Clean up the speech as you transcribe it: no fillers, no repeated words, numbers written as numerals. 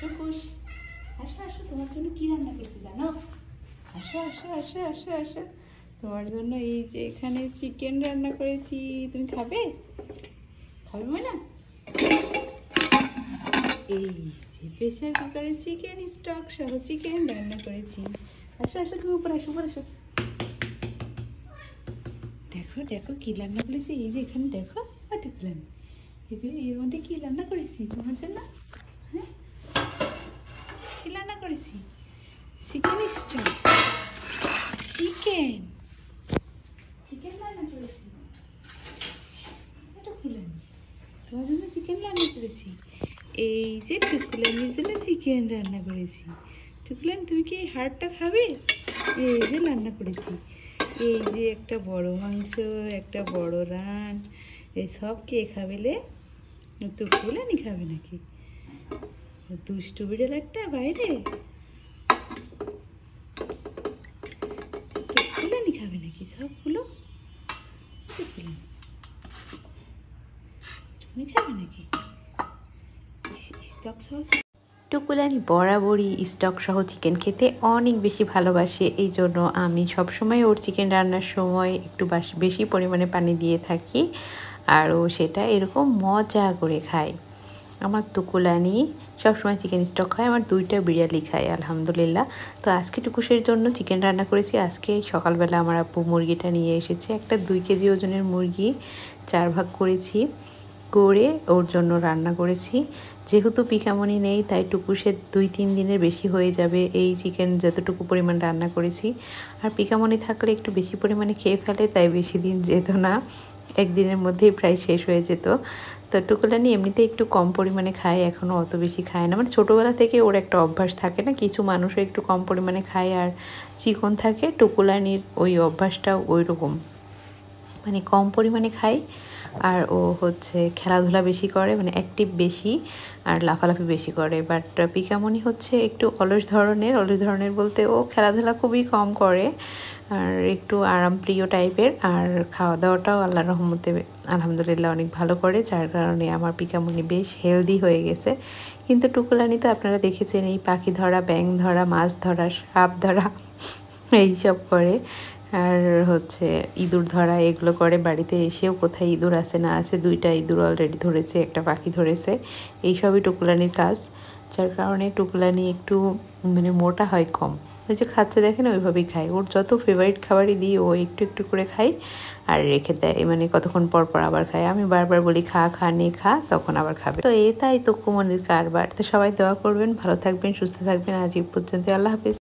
টুকুস আসো আসো, তোমার জন্য কি রান্না করছি জানো? আসো আসো আসো আসো আসো, তোমার জন্য এই যে এখানে চিকেন রান্না করেছি। তুমি খাবে? খাবে না? এই যে প্রেসার কুকারে চিকেন স্টক সহ চিকেন রান্না করেছি। আসো আসো, তুমি উপরে আসো, উপরে আসো। দেখো দেখো কি রান্না করেছি, এই যে এখানে দেখো দেখলাম এর মধ্যে কি রান্না করেছি তোমার জন্য। হ্যাঁ, কি রান্না করেছি? চিকেন স্টক, চিকেন চিকেন রান্না করেছি। এটা খুলেন, তোমার জন্য চিকেন রান্না করেছি। এই যে টুকুলানির জন্য চিকেন রান্না করেছি। টুকুলান, তুমি কি এই হাড়টা খাবে? এই যে রান্না করেছি, এই যে একটা বড় মাংস, একটা বড় রান, এই সব কে খাবেলে? টুকুলানি খাবে নাকি? দুষ্টু বিড়াল একটা বাইরে, টুকুলানি খাবে নাকি সবগুলো? টুকুলানি তুমি খাবে নাকি? স্টক সহ টুকুলানি বরাবরই স্টক সহ চিকেন খেতে অনেক বেশি ভালোবাসে, এই জন্য আমি সবসময় ওর চিকেন রান্নার সময় একটু বেশি পরিমাণে পানি দিয়ে থাকি, আর ও সেটা এরকম মজা করে খায়। আমার টুকুলানি সবসময় চিকেন স্টক খায়, আমার দুইটা বিড়ালি খায় আলহামদুলিল্লাহ। তো আজকে টুকুসের জন্য চিকেন রান্না করেছি। আজকে সকালবেলা আমার আপু মুরগিটা নিয়ে এসেছে, একটা 2 কেজি ওজনের মুরগি 4 ভাগ করেছি করে ওর জন্য রান্না করেছি। যেহেতু পিকামনি নেই তাই টুকুসের 2-3 দিনের বেশি হয়ে যাবে এই চিকেন যতটুকু পরিমাণ রান্না করেছি। আর পিকামনি থাকলে একটু বেশি পরিমাণে খেয়ে ফেলে, তাই বেশি দিন যেত না, একদিনের মধ্যেই প্রায় শেষ হয়ে যেত। তো টুকুলানি এমনিতে একটু কম পরিমাণে খায়, এখনও অত বেশি খায় না, মানে ছোটোবেলা থেকে ওর একটা অভ্যাস থাকে না, কিছু মানুষও একটু কম পরিমাণে খায় আর চিকন থাকে, টুকুলানির ওই অভ্যাসটাও ওই রকম, মানে কম পরিমাণে খায়। আর ও হচ্ছে খেলাধুলা বেশি করে, মানে অ্যাক্টিভ বেশি আর লাফালাফি বেশি করে। বাট পিকামনি হচ্ছে একটু অলস ধরনের বলতে ও খেলাধুলা খুবই কম করে আর একটু আরামপ্রিয় টাইপের, আর খাওয়া দাওয়াটাও আল্লাহর রহমতে আলহামদুলিল্লাহ অনেক ভালো করে, যার কারণে আমার পিকামনি বেশ হেলদি হয়ে গেছে। কিন্তু টুকুলানি তো আপনারা দেখেছেন এই পাখি ধরা, ব্যাঙ ধরা, মাছ ধরা, সাপ ধরা এইসব করে, আর হচ্ছে ইঁদুর ধরা, এগুলো করে। বাড়িতে এসেও কোথায় ইঁদুর আছে না আছে, 2টা ইঁদুর অলরেডি ধরেছে, একটা পাখি ধরেছে, এইসবই টুকুলানির কাজ, যার কারণে টুকুলানি একটু মানে মোটা হয় কম। ওই যে খাচ্ছে দেখেন ওইভাবেই খায়, ওর যত ফেভারিট খাবারই দিই ও একটু একটু করে খায় আর রেখে দেয়, মানে কতক্ষণ পর পর আবার খায়। আমি বারবার বলি খা খা নে খা, তখন আবার খাবে। তো এটাই তো কুমনির কারবার। তো সবাই দোয়া করবেন, ভালো থাকবেন, সুস্থ থাকবেন। আজ এই পর্যন্ত, আল্লাহ হাফেজ।